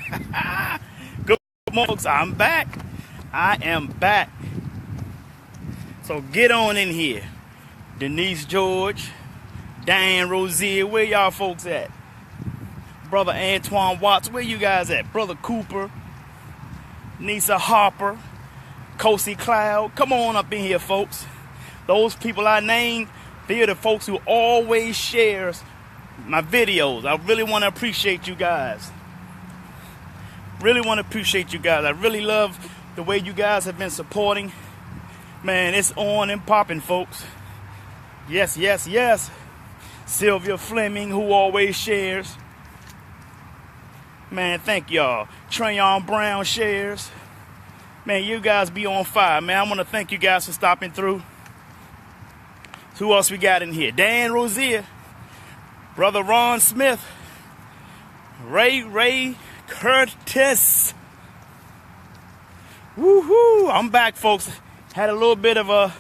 Good morning, folks. I'm back. I am back. So get on in here. Denise George, Diane Rozier, where y'all folks at? Brother Antoine Watts, where you guys at? Brother Cooper, Nisa Harper, Kosi Cloud. Come on up in here, folks. Those people I named, they're the folks who always shares my videos. I really want to appreciate you guys. Really want to appreciate you guys. I really love the way you guys have been supporting. Man, it's on and popping, folks. Yes, yes, yes. Sylvia Fleming, who always shares. Man, thank y'all. Trayon Brown shares. Man, you guys be on fire, man. I want to thank you guys for stopping through. Who else we got in here? Dan Rozier, Brother Ron Smith, Ray Curtis. Woohoo! I'm back, folks. Had a little bit of a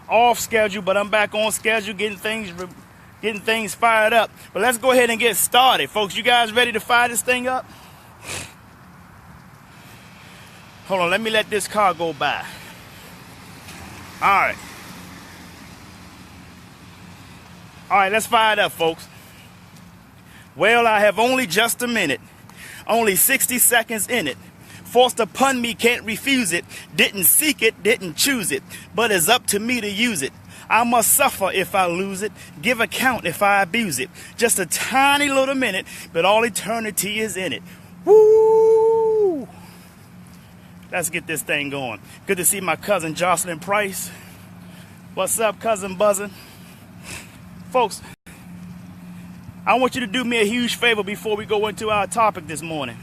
off schedule, but I'm back on schedule, getting things fired up. But let's go ahead and get started, folks. You guys ready to fire this thing up? Hold on, let me let this car go by. All right, let's fire it up, folks. Well, I have only just a minute, only 60 seconds in it. Forced upon me, can't refuse it. Didn't seek it, didn't choose it, but it's up to me to use it. I must suffer if I lose it, give account if I abuse it. Just a tiny little minute, but all eternity is in it. Woo! Let's get this thing going. Good to see my cousin Jocelyn Price. What's up, cousin Buzzin'? Folks, I want you to do me a huge favor before we go into our topic this morning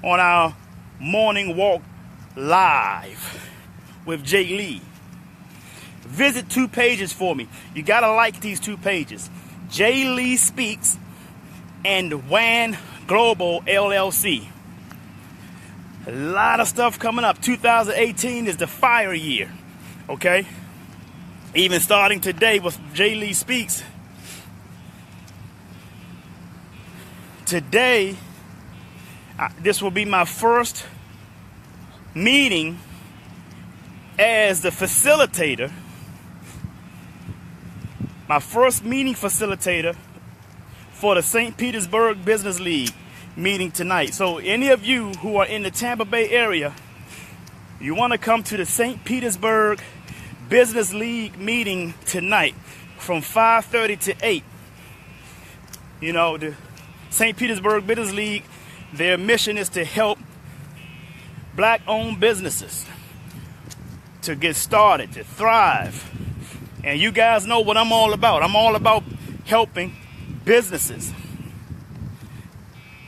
on our morning walk live with Jay Lee. Visit 2 pages for me. You gotta like these 2 pages. Jay Lee Speaks and WAN Global LLC. A lot of stuff coming up. 2018 is the fire year. Okay? Even starting today with Jay Lee Speaks. Today, this will be my first meeting as the facilitator. My first meeting facilitator for the St. Petersburg Business League meeting tonight. So any of you who are in the Tampa Bay area, you want to come to the St. Petersburg Business League meeting tonight from 5:30 to 8. You know, the St. Petersburg Business League, their mission is to help black-owned businesses to get started, to thrive. And you guys know what I'm all about. I'm all about helping businesses.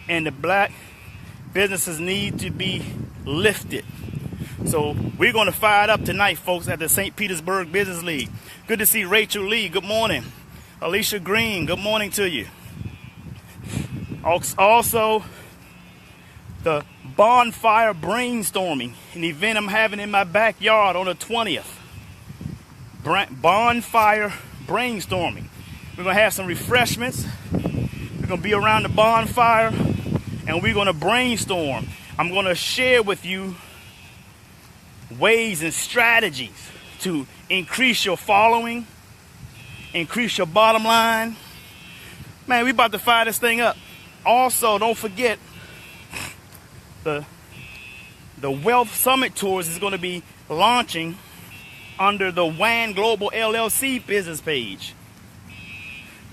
And the black businesses need to be lifted. So we're going to fire it up tonight, folks, at the St. Petersburg Business League. Good to see Rachel Lee. Good morning. Alicia Green. Good morning to you. Also, the Bonfire Brainstorming, an event I'm having in my backyard on the 20th. Bonfire Brainstorming. We're going to have some refreshments. We're going to be around the bonfire, and we're going to brainstorm. I'm going to share with you ways and strategies to increase your following, increase your bottom line. Man, we about to fire this thing up. Also, don't forget the Wealth Summit Tours is going to be launching under the WAN Global LLC business page.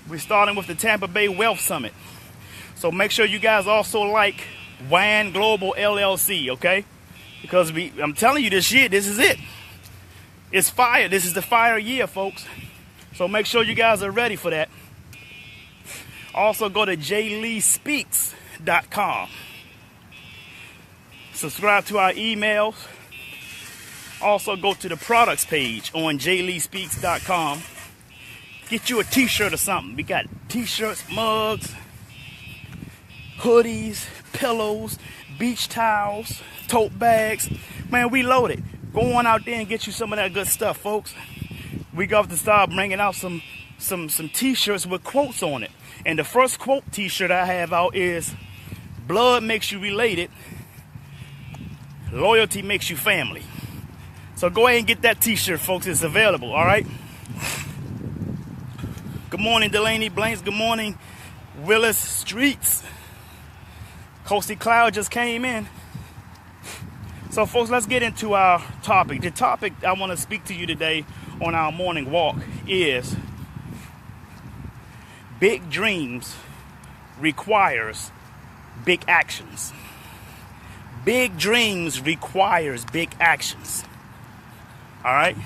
We're starting with the Tampa Bay Wealth Summit. So make sure you guys also like WAN Global LLC, okay? Because I'm telling you, this year, this is it. It's fire. This is the fire year, folks. So make sure you guys are ready for that. Also, go to jayleespeaks.com. Subscribe to our emails. Also, go to the products page on jayleespeaks.com. Get you a t-shirt or something. We got t-shirts, mugs, hoodies, pillows, beach towels, tote bags. Man, we loaded. Go on out there and get you some of that good stuff, folks. We got to start bringing out some t-shirts with quotes on it. And the first quote t-shirt I have out is, Blood makes you related. Loyalty makes you family. So go ahead and get that t-shirt, folks. It's available, all right? Good morning, Delaney Blanks. Good morning, Willis Streets. Coasty Cloud just came in. So, folks, let's get into our topic. The topic I want to speak to you today on our morning walk is big dreams requires big actions. Big dreams requires big actions. All right?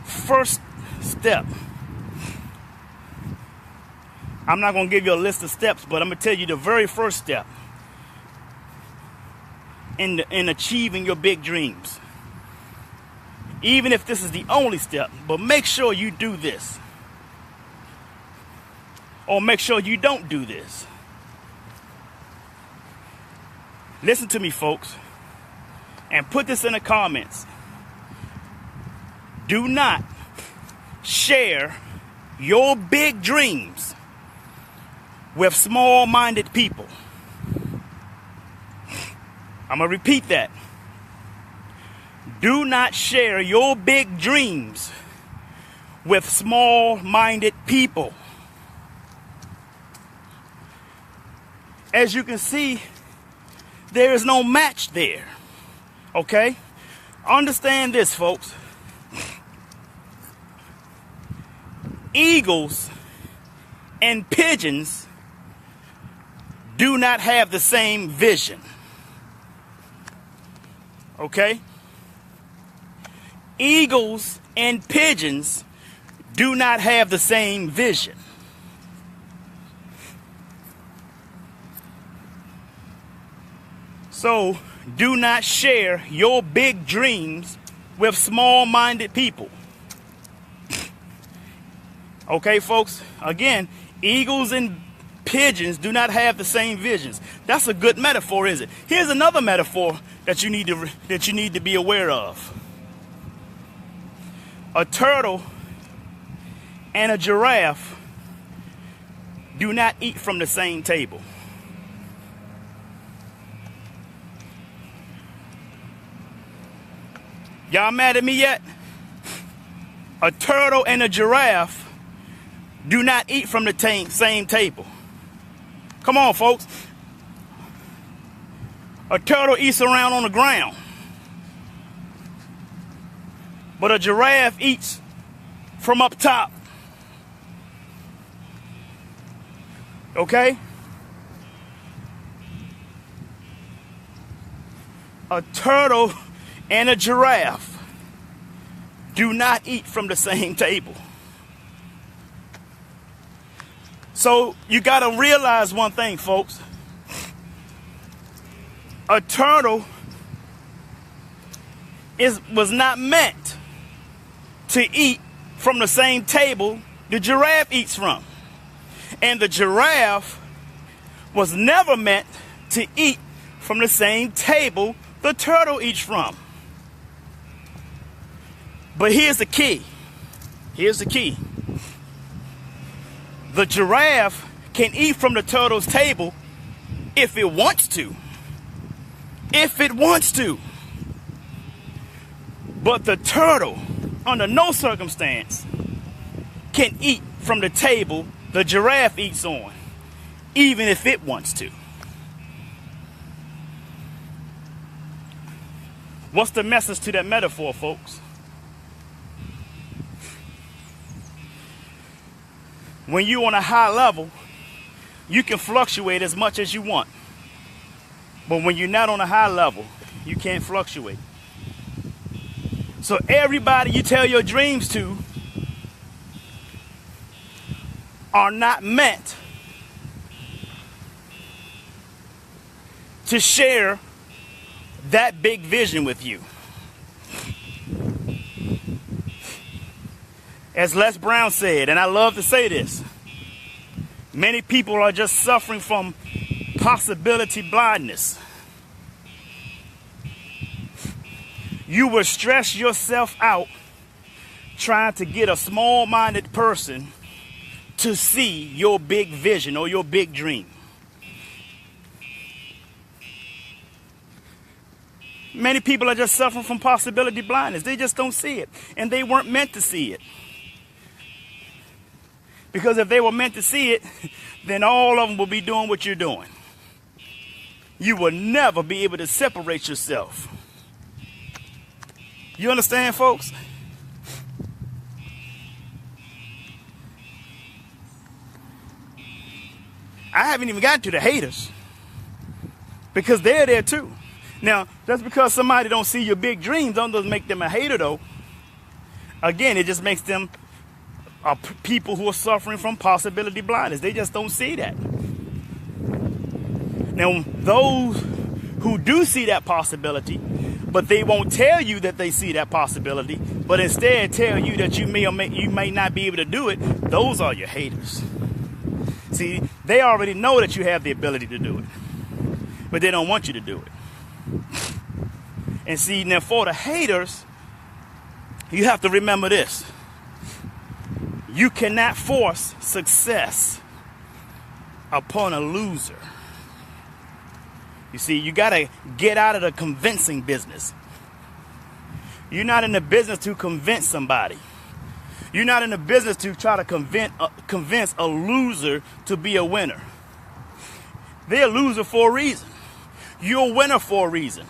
First step. I'm not going to give you a list of steps, but I'm going to tell you the very first step in achieving your big dreams. Even if this is the only step, but make sure you do this. Or make sure you don't do this. Listen to me, folks, and put this in the comments. Do not share your big dreams with small-minded people. I'm going to repeat that. Do not share your big dreams with small-minded people. As you can see, there is no match there. Okay? Understand this, folks. Eagles and pigeons do not have the same vision. Okay? Eagles and pigeons do not have the same vision. So, do not share your big dreams with small-minded people. Okay, folks? Again, eagles and pigeons do not have the same visions. That's a good metaphor, is it? Here's another metaphor that you need to be aware of. A turtle and a giraffe do not eat from the same table. Y'all mad at me yet? A turtle and a giraffe do not eat from the same table. Come on, folks. A turtle eats around on the ground, but a giraffe eats from up top. Okay? A turtle and a giraffe do not eat from the same table. So you got to realize one thing, folks. A turtle was not meant to eat from the same table the giraffe eats from. And the giraffe was never meant to eat from the same table the turtle eats from. But here's the key. Here's the key. The giraffe can eat from the turtle's table if it wants to. If it wants to. But the turtle, under no circumstance, can eat from the table the giraffe eats on, even if it wants to. What's the message to that metaphor, folks? When you're on a high level, you can fluctuate as much as you want. But when you're not on a high level, you can't fluctuate. So everybody you tell your dreams to are not meant to share that big vision with you. As Les Brown said, and I love to say this, many people are just suffering from possibility blindness. You will stress yourself out trying to get a small-minded person to see your big vision or your big dream. Many people are just suffering from possibility blindness. They just don't see it. And they weren't meant to see it. Because if they were meant to see it, then all of them will be doing what you're doing. You will never be able to separate yourself. You understand, folks? I haven't even gotten to the haters, because they're there too. Now, just because somebody don't see your big dreams doesn't make them a hater, though. Again, it just makes them people who are suffering from possibility blindness. They just don't see that. Now, those who do see that possibility, but they won't tell you that they see that possibility, but instead tell you that you may or may not be able to do it, those are your haters. See, they already know that you have the ability to do it, but they don't want you to do it. And see, now for the haters, you have to remember this. You cannot force success upon a loser. You see, you got to get out of the convincing business. You're not in the business to convince somebody. You're not in the business to try to convince a loser to be a winner. They're a loser for a reason. You're a winner for a reason.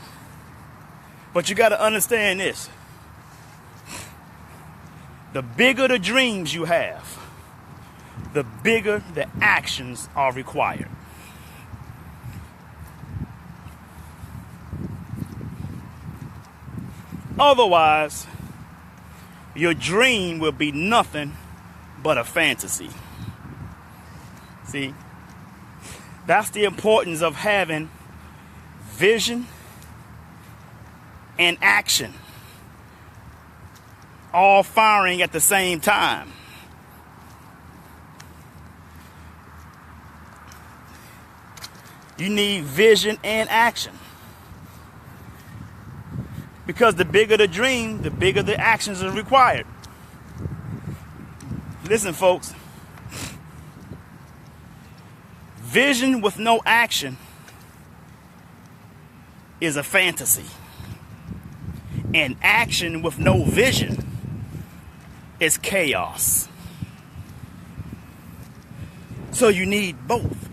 But you got to understand this. The bigger the dreams you have, the bigger the actions are required. Otherwise, your dream will be nothing but a fantasy. See, that's the importance of having vision and action all firing at the same time. You need vision and action. Because the bigger the dream, the bigger the actions are required. Listen, folks. Vision with no action is a fantasy. And action with no vision is chaos. So you need both.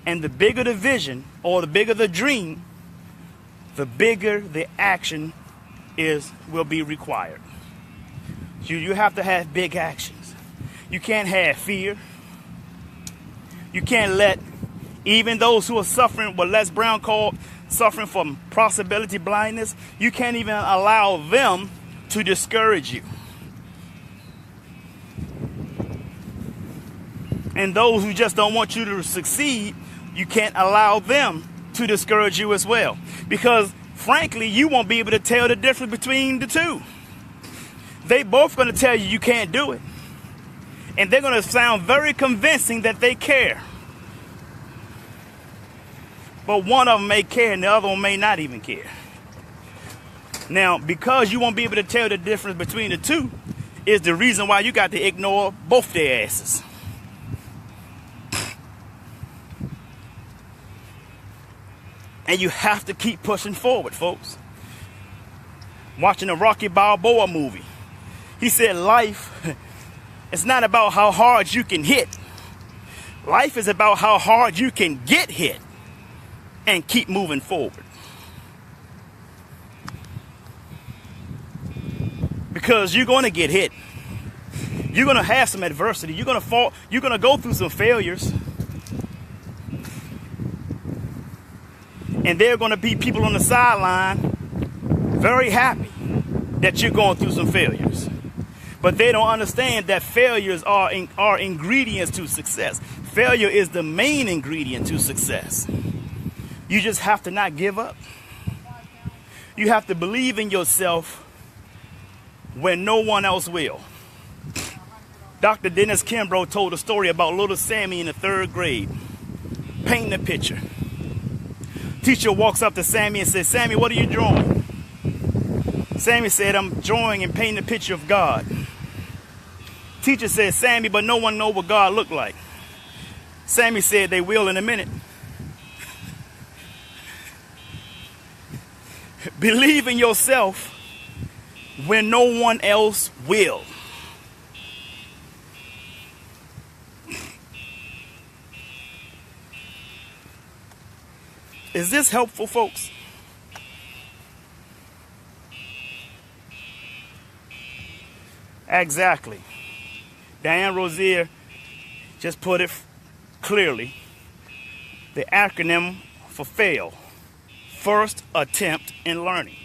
And the bigger the vision or the bigger the dream, the bigger the action will be required. You have to have big actions. You can't have fear. You can't let even those who are suffering, what Les Brown called suffering from possibility blindness, you can't even allow them to discourage you. And those who just don't want you to succeed, you can't allow them to discourage you as well. Because frankly, you won't be able to tell the difference between the two. They both going to tell you can't do it. And they're going to sound very convincing that they care. But one of them may care and the other one may not even care. Now, because you won't be able to tell the difference between the two is the reason why you got to ignore both their asses. And you have to keep pushing forward, folks. Watching a Rocky Balboa movie, he said life is not about how hard you can hit. Life is about how hard you can get hit and keep moving forward. Because you're going to get hit. You're going to have some adversity. You're going to fall. You're going to go through some failures. And there are going to be people on the sideline very happy that you're going through some failures. But they don't understand that failures are ingredients to success. Failure is the main ingredient to success. You just have to not give up. You have to believe in yourself when no one else will. Dr. Dennis Kimbrough told a story about little Sammy in the 3rd grade. Painting a picture. Teacher walks up to Sammy and says, "Sammy, what are you drawing?" Sammy said, I'm drawing and painting a picture of God. Teacher said, Sammy, but no one knows what God looked like. Sammy said, they will in a minute. Believe in yourself when no one else will. Is this helpful, folks? Exactly. Diane Rosier just put it clearly. The acronym for FAIL. First attempt in learning.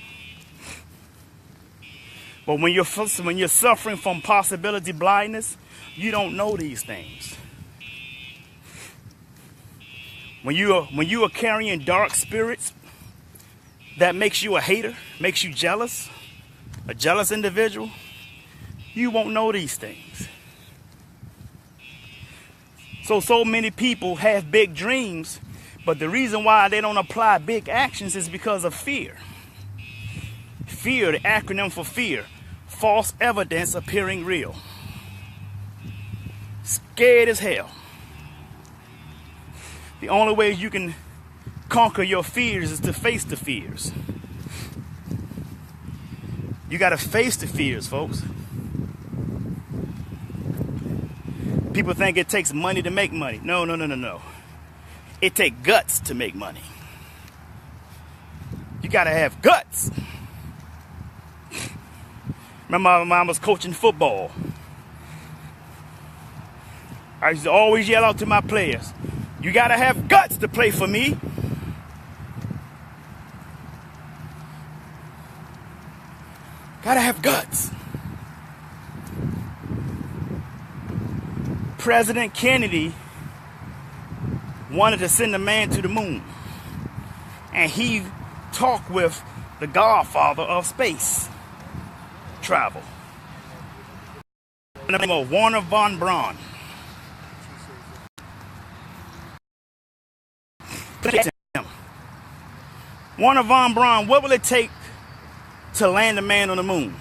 But when you're suffering from possibility blindness, you don't know these things. When you are carrying dark spirits, that makes you a hater, makes you jealous, a jealous individual, you won't know these things. So many people have big dreams, but the reason why they don't apply big actions is because of fear. Fear, the acronym for fear, false evidence appearing real. Scared as hell. The only way you can conquer your fears is to face the fears. You got to face the fears, folks. People think it takes money to make money. No. It takes guts to make money. You got to have guts. Remember, my mom was coaching football. I used to always yell out to my players, you got to have guts to play for me. Got to have guts. President Kennedy wanted to send a man to the moon. And he talked with the godfather of space travel, the name of Wernher von Braun. Wernher von Braun, what will it take to land a man on the moon?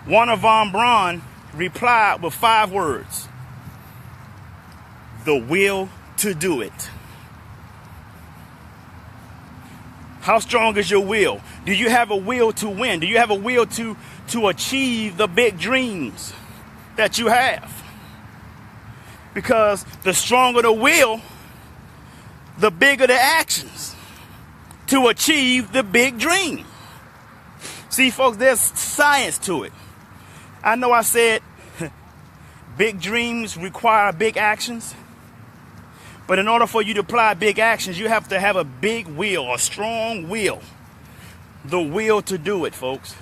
Wernher von Braun replied with 5 words: the will to do it. How strong is your will? Do you have a will to win? Do you have a will to achieve the big dreams that you have? Because the stronger the will, the bigger the actions to achieve the big dream. See, folks, there's science to it. I know I said big dreams require big actions. But in order for you to apply big actions, you have to have a big will, a strong will. The will to do it, folks.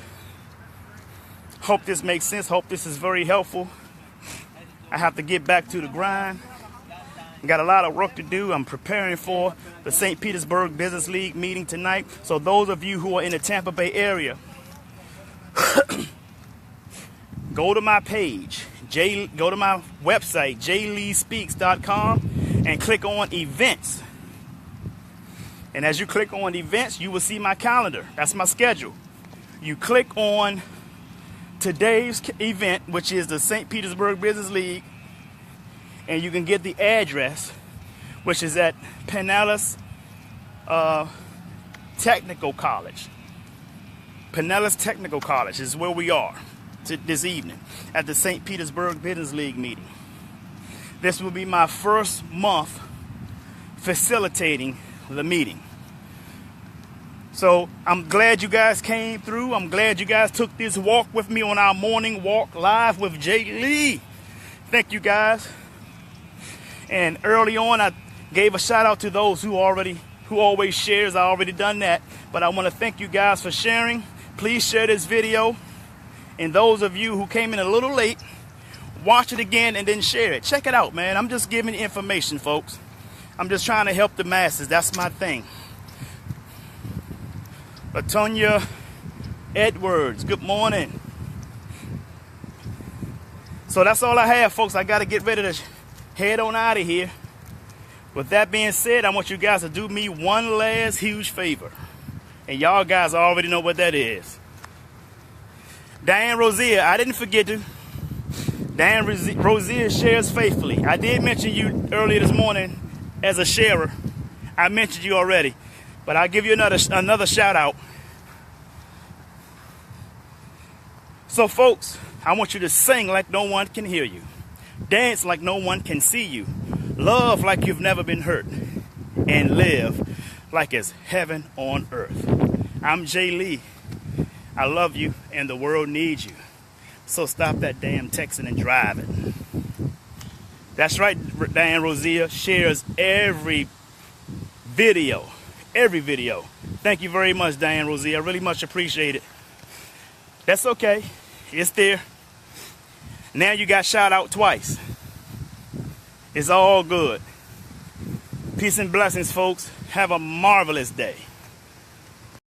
Hope this makes sense. Hope this is very helpful. I have to get back to the grind. Got a lot of work to do. I'm preparing for the St. Petersburg Business League meeting tonight. So those of you who are in the Tampa Bay area, go to my page, go to my website, jleespeaks.com, and click on events. And as you click on events, you will see my calendar. That's my schedule. You click on today's event, which is the St. Petersburg Business League, and you can get the address, which is at Pinellas Technical College. Pinellas Technical College is where we are this evening at the St. Petersburg Business League meeting. This will be my first month facilitating the meeting. So I'm glad you guys came through. I'm glad you guys took this walk with me on our morning walk live with Jay Lee. Thank you guys. And early on, I gave a shout out to those who always shares. I already done that. But I want to thank you guys for sharing. Please share this video. And those of you who came in a little late, watch it again and then share it. Check it out, man. I'm just giving information, folks. I'm just trying to help the masses. That's my thing. Latonya Edwards, good morning. So that's all I have, folks. I got to get ready to head on out of here. With that being said, I want you guys to do me one last huge favor. And y'all guys already know what that is. Diane Rosier, I didn't forget you. Diane Rosier shares faithfully. I did mention you earlier this morning as a sharer. I mentioned you already. But I'll give you another shout out. So folks, I want you to sing like no one can hear you. Dance like no one can see you. Love like you've never been hurt. And live like it's heaven on earth. I'm Jay Lee. I love you and the world needs you. So stop that damn texting and driving. That's right, Diane Rosier shares every video. Every video. Thank you very much, Diane Rosier. I really much appreciate it. That's okay. It's there. Now you got shout out twice. It's all good. Peace and blessings, folks. Have a marvelous day.